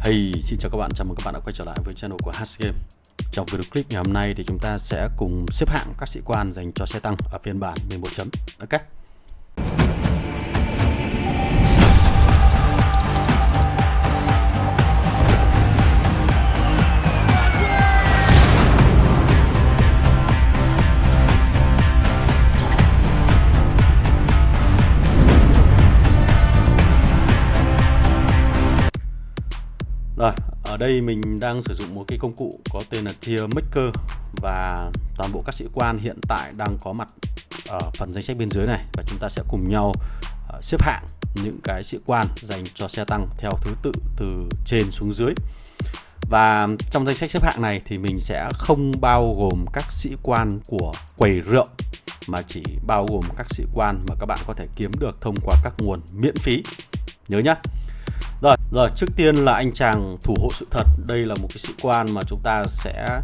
Hey, xin chào các bạn, chào mừng các bạn đã quay trở lại với channel của Haz Game. Trong video clip ngày hôm nay thì chúng ta sẽ cùng xếp hạng các sĩ quan dành cho xe tăng ở phiên bản 11 chấm. Ok. Rồi, ở đây mình đang sử dụng một cái công cụ có tên là Tier Maker và toàn bộ các sĩ quan hiện tại đang có mặt ở phần danh sách bên dưới này, và chúng ta sẽ cùng nhau xếp hạng những cái sĩ quan dành cho xe tăng theo thứ tự từ trên xuống dưới. Và trong danh sách xếp hạng này thì mình sẽ không bao gồm các sĩ quan của quầy rượu, mà chỉ bao gồm các sĩ quan mà các bạn có thể kiếm được thông qua các nguồn miễn phí. Nhớ nhá. Rồi, trước tiên là anh chàng thủ hộ sự thật. Đây là một cái sĩ quan mà chúng ta sẽ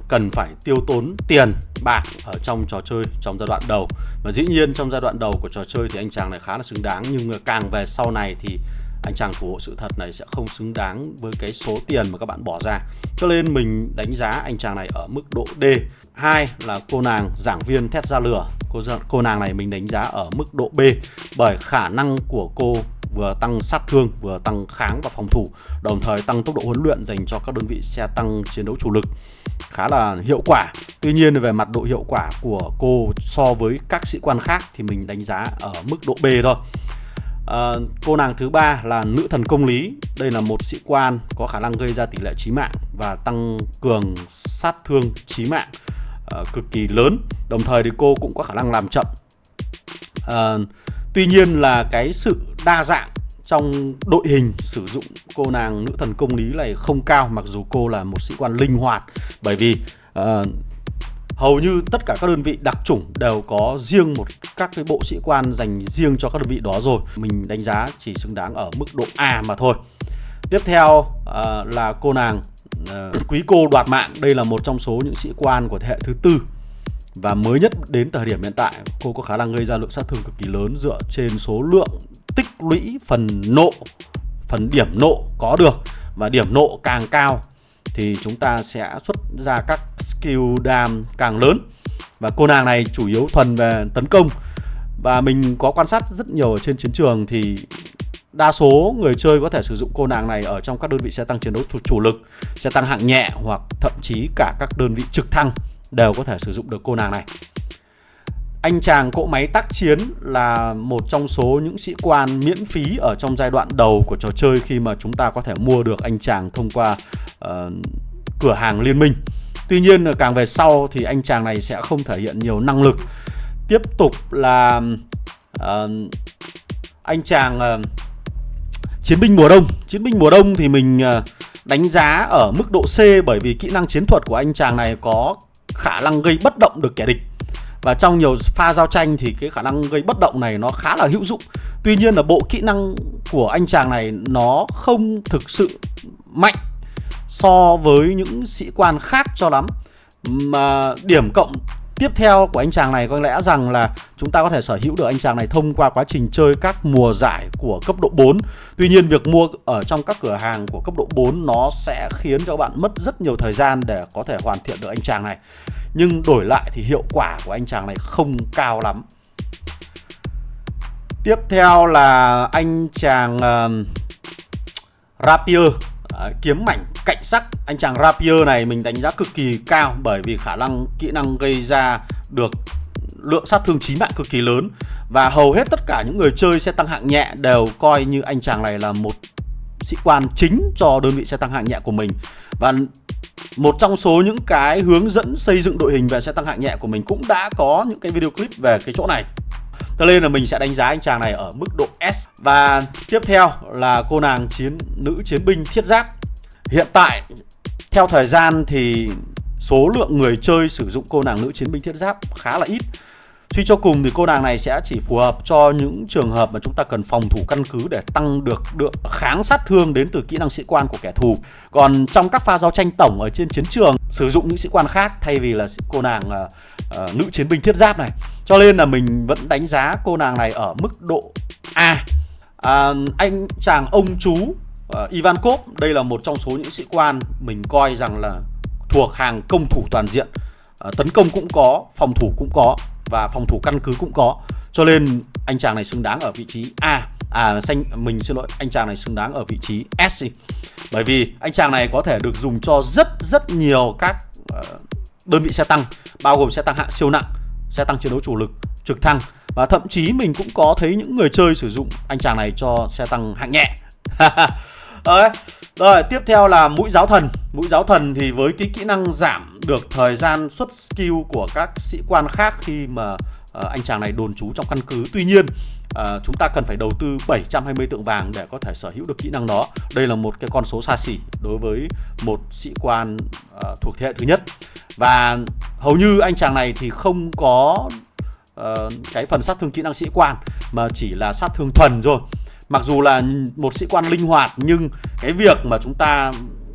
cần phải tiêu tốn tiền bạc ở trong trò chơi trong giai đoạn đầu. Và dĩ nhiên trong giai đoạn đầu của trò chơi thì anh chàng này khá là xứng đáng, nhưng càng về sau này thì anh chàng thủ hộ sự thật này sẽ không xứng đáng với cái số tiền mà các bạn bỏ ra. Cho nên mình đánh giá anh chàng này ở mức độ D. Hai là cô nàng giảng viên thét ra lửa. Cô nàng này mình đánh giá ở mức độ B, bởi khả năng của cô vừa tăng sát thương, vừa tăng kháng và phòng thủ, đồng thời tăng tốc độ huấn luyện dành cho các đơn vị xe tăng chiến đấu chủ lực, khá là hiệu quả. Tuy nhiên về mặt độ hiệu quả của cô so với các sĩ quan khác thì mình đánh giá ở mức độ B thôi. Cô nàng thứ ba là nữ thần công lý. Đây là một sĩ quan có khả năng gây ra tỷ lệ chí mạng và tăng cường sát thương chí mạng cực kỳ lớn, đồng thời thì cô cũng có khả năng làm chậm. Tuy nhiên là cái sự đa dạng trong đội hình sử dụng cô nàng nữ thần công lý này không cao, mặc dù cô là một sĩ quan linh hoạt, bởi vì hầu như tất cả các đơn vị đặc chủng đều có riêng các cái bộ sĩ quan dành riêng cho các đơn vị đó rồi. Mình đánh giá chỉ xứng đáng ở mức độ A mà thôi. Tiếp theo là cô nàng quý cô đoạt mạng. Đây là một trong số những sĩ quan của thế hệ thứ tư và mới nhất đến thời điểm hiện tại. Cô có khả năng gây ra lượng sát thương cực kỳ lớn dựa trên số lượng tích lũy phần điểm nộ có được, và điểm nộ càng cao thì chúng ta sẽ xuất ra các skill dam càng lớn. Và cô nàng này chủ yếu thuần về tấn công, và mình có quan sát rất nhiều ở trên chiến trường thì đa số người chơi có thể sử dụng cô nàng này ở trong các đơn vị xe tăng chiến đấu chủ lực, xe tăng hạng nhẹ, hoặc thậm chí cả các đơn vị trực thăng đều có thể sử dụng được cô nàng này. Anh chàng cỗ máy tác chiến là một trong số những sĩ quan miễn phí ở trong giai đoạn đầu của trò chơi, khi mà chúng ta có thể mua được anh chàng thông qua cửa hàng liên minh. Tuy nhiên càng về sau thì anh chàng này sẽ không thể hiện nhiều năng lực. Tiếp tục là anh chàng chiến binh mùa đông. Chiến binh mùa đông thì mình đánh giá ở mức độ C, bởi vì kỹ năng chiến thuật của anh chàng này có khả năng gây bất động được kẻ địch. Và trong nhiều pha giao tranh thì cái khả năng gây bất động này nó khá là hữu dụng. Tuy nhiên là bộ kỹ năng của anh chàng này nó không thực sự mạnh so với những sĩ quan khác cho lắm. Mà điểm cộng tiếp theo của anh chàng này có lẽ rằng là chúng ta có thể sở hữu được anh chàng này thông qua quá trình chơi các mùa giải của cấp độ 4. Tuy nhiên việc mua ở trong các cửa hàng của cấp độ 4 nó sẽ khiến cho bạn mất rất nhiều thời gian để có thể hoàn thiện được anh chàng này. Nhưng đổi lại thì hiệu quả của anh chàng này không cao lắm. Tiếp theo là anh chàng Rapier, kiếm mảnh cạnh sắc. Anh chàng Rapier này mình đánh giá cực kỳ cao, bởi vì khả năng kỹ năng gây ra được lượng sát thương chí mạng cực kỳ lớn. Và hầu hết tất cả những người chơi xe tăng hạng nhẹ đều coi như anh chàng này là một sĩ quan chính cho đơn vị xe tăng hạng nhẹ của mình. Và một trong số những cái hướng dẫn xây dựng đội hình về xe tăng hạng nhẹ của mình cũng đã có những cái video clip về cái chỗ này. Cho nên là mình sẽ đánh giá anh chàng này ở mức độ S. Và tiếp theo là cô nàng nữ chiến binh thiết giáp. Hiện tại theo thời gian thì số lượng người chơi sử dụng cô nàng nữ chiến binh thiết giáp khá là ít. Suy cho cùng thì cô nàng này sẽ chỉ phù hợp cho những trường hợp mà chúng ta cần phòng thủ căn cứ để tăng được kháng sát thương đến từ kỹ năng sĩ quan của kẻ thù. Còn trong các pha giao tranh tổng ở trên chiến trường, sử dụng những sĩ quan khác thay vì là cô nàng nữ chiến binh thiết giáp này. Cho nên là mình vẫn đánh giá cô nàng này ở mức độ A. Anh chàng ông chú Ivankov, đây là một trong số những sĩ quan mình coi rằng là thuộc hàng công thủ toàn diện, tấn công cũng có, phòng thủ cũng có và phòng thủ căn cứ cũng có. Cho nên anh chàng này xứng đáng ở vị trí A. Mình xin lỗi, anh chàng này xứng đáng ở vị trí S. Bởi vì anh chàng này có thể được dùng cho rất nhiều các đơn vị xe tăng, bao gồm xe tăng hạng siêu nặng, xe tăng chiến đấu chủ lực, trực thăng, và thậm chí mình cũng có thấy những người chơi sử dụng anh chàng này cho xe tăng hạng nhẹ. Rồi, tiếp theo là mũi giáo thần. Mũi giáo thần thì với cái kỹ năng giảm được thời gian xuất skill của các sĩ quan khác khi mà anh chàng này đồn trú trong căn cứ. Tuy nhiên chúng ta cần phải đầu tư 720 tượng vàng để có thể sở hữu được kỹ năng đó. Đây là một cái con số xa xỉ đối với một sĩ quan thuộc thế hệ thứ nhất. Và hầu như anh chàng này thì không có cái phần sát thương kỹ năng sĩ quan, mà chỉ là sát thương thuần thôi. Mặc dù là một sĩ quan linh hoạt, nhưng cái việc mà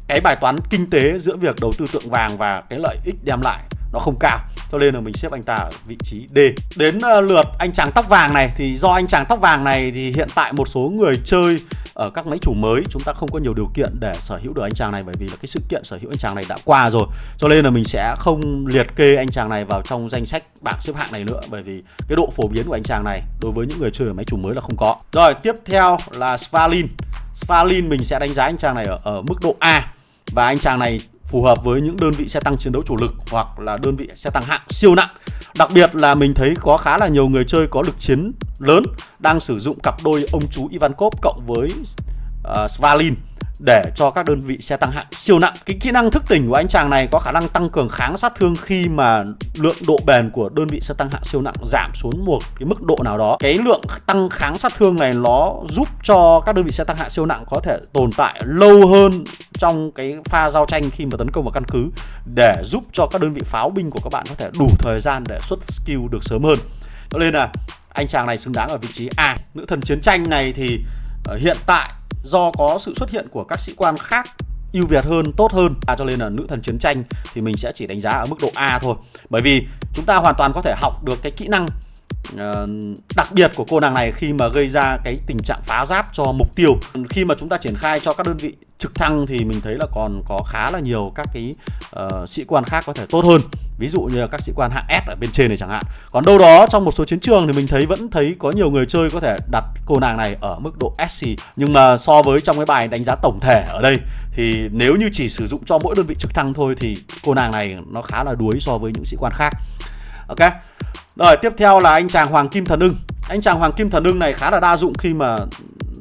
cái bài toán kinh tế giữa việc đầu tư tượng vàng và cái lợi ích đem lại nó không cao, cho nên là mình xếp anh ta ở vị trí D. Đến lượt anh chàng tóc vàng này, thì do anh chàng tóc vàng này thì hiện tại một số người chơi ở các máy chủ mới chúng ta không có nhiều điều kiện để sở hữu được anh chàng này, bởi vì là cái sự kiện sở hữu anh chàng này đã qua rồi. Cho nên là mình sẽ không liệt kê anh chàng này vào trong danh sách bảng xếp hạng này nữa, bởi vì cái độ phổ biến của anh chàng này đối với những người chơi ở máy chủ mới là không có. Rồi, tiếp theo là Svalin. Svalin mình sẽ đánh giá anh chàng này ở mức độ A, và anh chàng này phù hợp với những đơn vị xe tăng chiến đấu chủ lực hoặc là đơn vị xe tăng hạng siêu nặng. Đặc biệt là mình thấy có khá là nhiều người chơi có lực chiến lớn đang sử dụng cặp đôi ông chú Ivankov cộng với Svalin để cho các đơn vị xe tăng hạng siêu nặng. Cái kỹ năng thức tỉnh của anh chàng này có khả năng tăng cường kháng sát thương khi mà lượng độ bền của đơn vị xe tăng hạng siêu nặng giảm xuống một cái mức độ nào đó. Cái lượng tăng kháng sát thương này nó giúp cho các đơn vị xe tăng hạng siêu nặng có thể tồn tại lâu hơn trong cái pha giao tranh khi mà tấn công vào căn cứ, để giúp cho các đơn vị pháo binh của các bạn có thể đủ thời gian để xuất skill được sớm hơn. Cho nên là anh chàng này xứng đáng ở vị trí A. Nữ thần chiến tranh này thì hiện tại do có sự xuất hiện của các sĩ quan khác ưu việt hơn, tốt hơn, cho nên là nữ thần chiến tranh thì mình sẽ chỉ đánh giá ở mức độ A thôi. Bởi vì chúng ta hoàn toàn có thể học được cái kỹ năng đặc biệt của cô nàng này khi mà gây ra cái tình trạng phá giáp cho mục tiêu. Khi mà chúng ta triển khai cho các đơn vị trực thăng thì mình thấy là còn có khá là nhiều các cái sĩ quan khác có thể tốt hơn. Ví dụ như là các sĩ quan hạng S ở bên trên này chẳng hạn. Còn đâu đó trong một số chiến trường thì mình vẫn thấy có nhiều người chơi có thể đặt cô nàng này ở mức độ SC. Nhưng mà so với trong cái bài đánh giá tổng thể ở đây thì nếu như chỉ sử dụng cho mỗi đơn vị trực thăng thôi thì cô nàng này nó khá là đuối so với những sĩ quan khác. Ok. Rồi, tiếp theo là anh chàng Hoàng Kim Thần Ưng. Anh chàng Hoàng Kim Thần Ưng này khá là đa dụng khi mà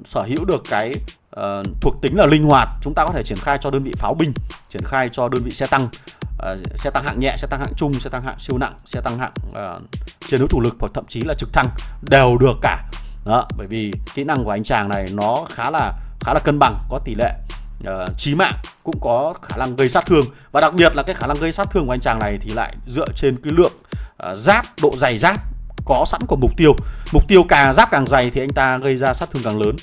sở hữu được cái thuộc tính là linh hoạt. Chúng ta có thể triển khai cho đơn vị pháo binh, triển khai cho đơn vị xe tăng hạng nhẹ, xe tăng hạng trung, xe tăng hạng siêu nặng, xe tăng hạng chiến đấu chủ lực, hoặc thậm chí là trực thăng đều được cả. Đó, bởi vì kỹ năng của anh chàng này nó khá là cân bằng, có tỷ lệ chí mạng, cũng có khả năng gây sát thương. Và đặc biệt là cái khả năng gây sát thương của anh chàng này thì lại dựa trên cái lượng giáp, độ dày giáp có sẵn của mục tiêu. Mục tiêu càng giáp càng dày thì anh ta gây ra sát thương càng lớn.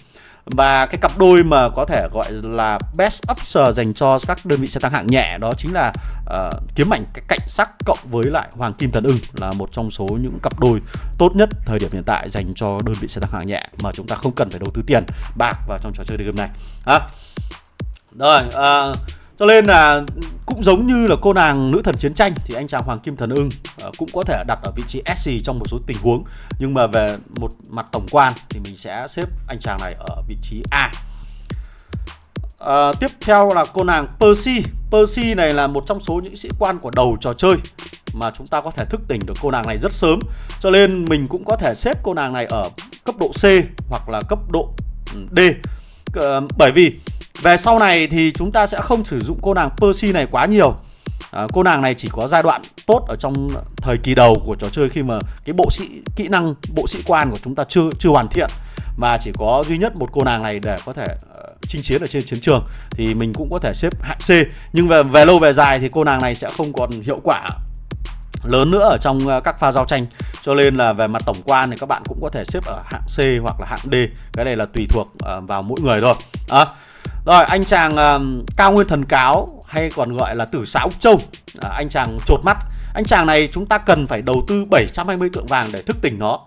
Và cái cặp đôi mà có thể gọi là best officer dành cho các đơn vị xe tăng hạng nhẹ đó chính là kiếm mảnh cạnh sắc cộng với lại Hoàng Kim Thần Ưng, là một trong số những cặp đôi tốt nhất thời điểm hiện tại dành cho đơn vị xe tăng hạng nhẹ mà chúng ta không cần phải đầu tư tiền bạc vào trong trò chơi game này. Rồi, cho nên là cũng giống như là cô nàng nữ thần chiến tranh thì anh chàng Hoàng Kim Thần Ưng cũng có thể đặt ở vị trí SC trong một số tình huống. Nhưng mà về một mặt tổng quan thì mình sẽ xếp anh chàng này ở vị trí A. Tiếp theo là cô nàng Percy. Percy này là một trong số những sĩ quan của đầu trò chơi mà chúng ta có thể thức tỉnh được cô nàng này rất sớm. Cho nên mình cũng có thể xếp cô nàng này ở cấp độ C hoặc là cấp độ D. Bởi vì về sau này thì chúng ta sẽ không sử dụng cô nàng Percy này quá nhiều. Cô nàng này chỉ có giai đoạn tốt ở trong thời kỳ đầu của trò chơi, khi mà cái kỹ năng bộ sĩ quan của chúng ta chưa hoàn thiện, và chỉ có duy nhất một cô nàng này để có thể chinh chiến ở trên chiến trường, thì mình cũng có thể xếp hạng C. Nhưng về lâu về dài thì cô nàng này sẽ không còn hiệu quả lớn nữa ở trong các pha giao tranh. Cho nên là về mặt tổng quan thì các bạn cũng có thể xếp ở hạng C hoặc là hạng D. Cái này là tùy thuộc vào mỗi người thôi. Rồi, anh chàng Cao Nguyên Thần Cáo hay còn gọi là Tử Xá Úc Châu, anh chàng chột mắt. Anh chàng này chúng ta cần phải đầu tư 720 tượng vàng để thức tỉnh nó.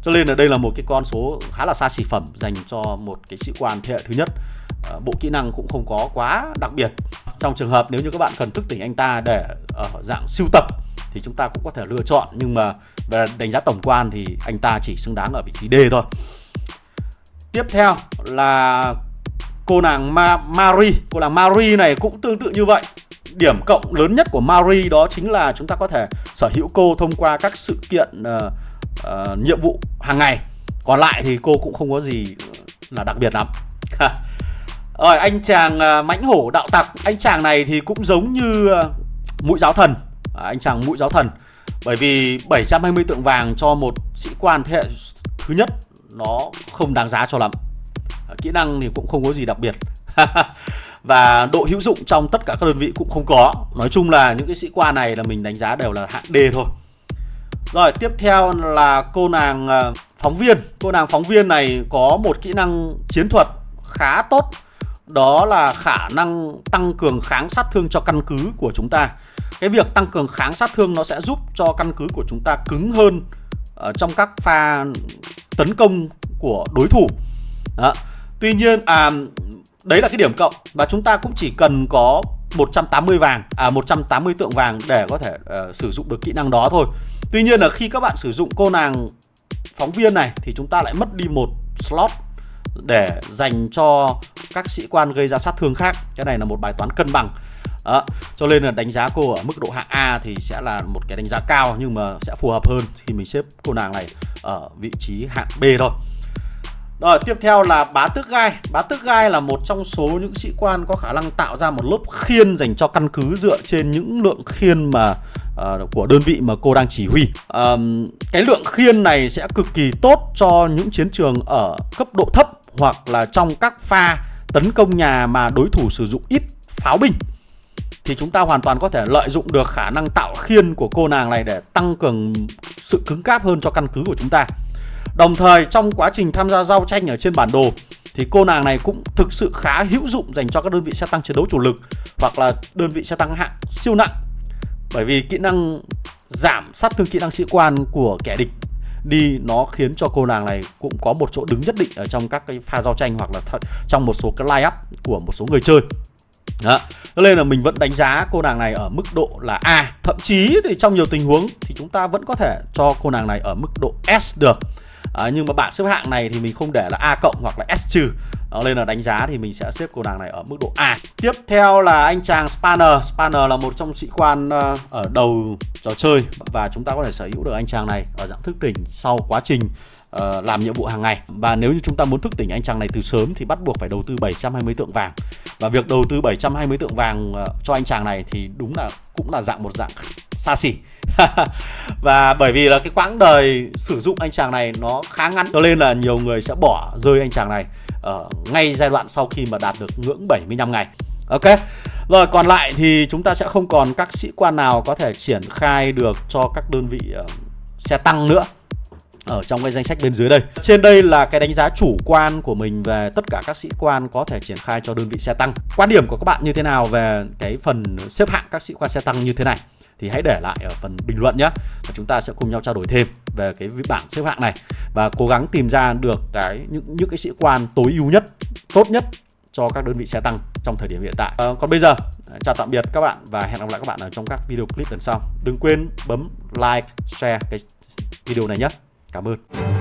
Cho nên là đây là một cái con số khá là xa xỉ phẩm dành cho một cái sĩ quan thế hệ thứ nhất. bộ kỹ năng cũng không có quá đặc biệt. Trong trường hợp nếu như các bạn cần thức tỉnh anh ta để ở dạng sưu tập thì chúng ta cũng có thể lựa chọn, nhưng mà về đánh giá tổng quan thì anh ta chỉ xứng đáng ở vị trí D thôi. Tiếp theo là cô nàng Marie. Cô nàng Marie này cũng tương tự như vậy. Điểm cộng lớn nhất của Marie đó chính là chúng ta có thể sở hữu cô thông qua các sự kiện nhiệm vụ hàng ngày. Còn lại thì cô cũng không có gì là đặc biệt lắm. Rồi, anh chàng mãnh hổ đạo tặc. Anh chàng này thì cũng giống như mũi giáo thần. Anh chàng mũi giáo thần. Bởi vì 720 tượng vàng cho một sĩ quan thế hệ thứ nhất nó không đáng giá cho lắm. Kỹ năng thì cũng không có gì đặc biệt. Và độ hữu dụng trong tất cả các đơn vị cũng không có. Nói chung là những cái sĩ quan này là mình đánh giá đều là hạng D thôi. Rồi, tiếp theo là cô nàng phóng viên. Cô nàng phóng viên này có một kỹ năng chiến thuật khá tốt. Đó là khả năng tăng cường kháng sát thương cho căn cứ của chúng ta. Cái việc tăng cường kháng sát thương nó sẽ giúp cho căn cứ của chúng ta cứng hơn trong các pha tấn công của đối thủ. Đó. Tuy nhiên đấy là cái điểm cộng. Và chúng ta cũng chỉ cần có 180 tượng vàng để có thể sử dụng được kỹ năng đó thôi. Tuy nhiên là khi các bạn sử dụng cô nàng phóng viên này thì chúng ta lại mất đi một slot để dành cho các sĩ quan gây ra sát thương khác. Cái này là một bài toán cân bằng. Đó. Cho nên là đánh giá cô ở mức độ hạng A thì sẽ là một cái đánh giá cao, nhưng mà sẽ phù hợp hơn khi mình xếp cô nàng này ở vị trí hạng B thôi. Rồi, tiếp theo là bá tước gai. Bá tước gai là một trong số những sĩ quan có khả năng tạo ra một lớp khiên dành cho căn cứ dựa trên những lượng khiên mà của đơn vị mà cô đang chỉ huy. Cái lượng khiên này sẽ cực kỳ tốt cho những chiến trường ở cấp độ thấp, hoặc là trong các pha tấn công nhà mà đối thủ sử dụng ít pháo binh. Thì chúng ta hoàn toàn có thể lợi dụng được khả năng tạo khiên của cô nàng này để tăng cường sự cứng cáp hơn cho căn cứ của chúng ta. Đồng thời trong quá trình tham gia giao tranh ở trên bản đồ thì cô nàng này cũng thực sự khá hữu dụng dành cho các đơn vị xe tăng chiến đấu chủ lực hoặc là đơn vị xe tăng hạng siêu nặng. Bởi vì kỹ năng giảm sát thương kỹ năng sĩ quan của kẻ địch đi nó khiến cho cô nàng này cũng có một chỗ đứng nhất định ở trong các cái pha giao tranh, hoặc là trong một số cái line up của một số người chơi. Đó. Nên là mình vẫn đánh giá cô nàng này ở mức độ là A. Thậm chí thì trong nhiều tình huống thì chúng ta vẫn có thể cho cô nàng này ở mức độ S được. Nhưng mà bảng xếp hạng này thì mình không để là A cộng hoặc là S trừ. Nên là đánh giá thì mình sẽ xếp cô nàng này ở mức độ A. Tiếp theo là anh chàng Spanner. Spanner là một trong sĩ quan ở đầu trò chơi, và chúng ta có thể sở hữu được anh chàng này ở dạng thức tỉnh sau quá trình làm nhiệm vụ hàng ngày. Và nếu như chúng ta muốn thức tỉnh anh chàng này từ sớm thì bắt buộc phải đầu tư 720 tượng vàng. Và việc đầu tư 720 tượng vàng cho anh chàng này thì đúng là cũng là một dạng xa xỉ. Và bởi vì là cái quãng đời sử dụng anh chàng này nó khá ngắn, cho nên là nhiều người sẽ bỏ rơi anh chàng này ở ngay giai đoạn sau khi mà đạt được ngưỡng 75 ngày. Ok. Rồi, còn lại thì chúng ta sẽ không còn các sĩ quan nào có thể triển khai được cho các đơn vị xe tăng nữa ở trong cái danh sách bên dưới đây. Trên đây là cái đánh giá chủ quan của mình về tất cả các sĩ quan có thể triển khai cho đơn vị xe tăng. Quan điểm của các bạn như thế nào về cái phần xếp hạng các sĩ quan xe tăng như thế này thì hãy để lại ở phần bình luận nhé. Và chúng ta sẽ cùng nhau trao đổi thêm về cái bảng xếp hạng này và cố gắng tìm ra được những cái sĩ quan tối ưu nhất, tốt nhất cho các đơn vị xe tăng trong thời điểm hiện tại. Còn bây giờ, chào tạm biệt các bạn và hẹn gặp lại các bạn ở trong các video clip lần sau. Đừng quên bấm like, share cái video này nhé. Cảm ơn.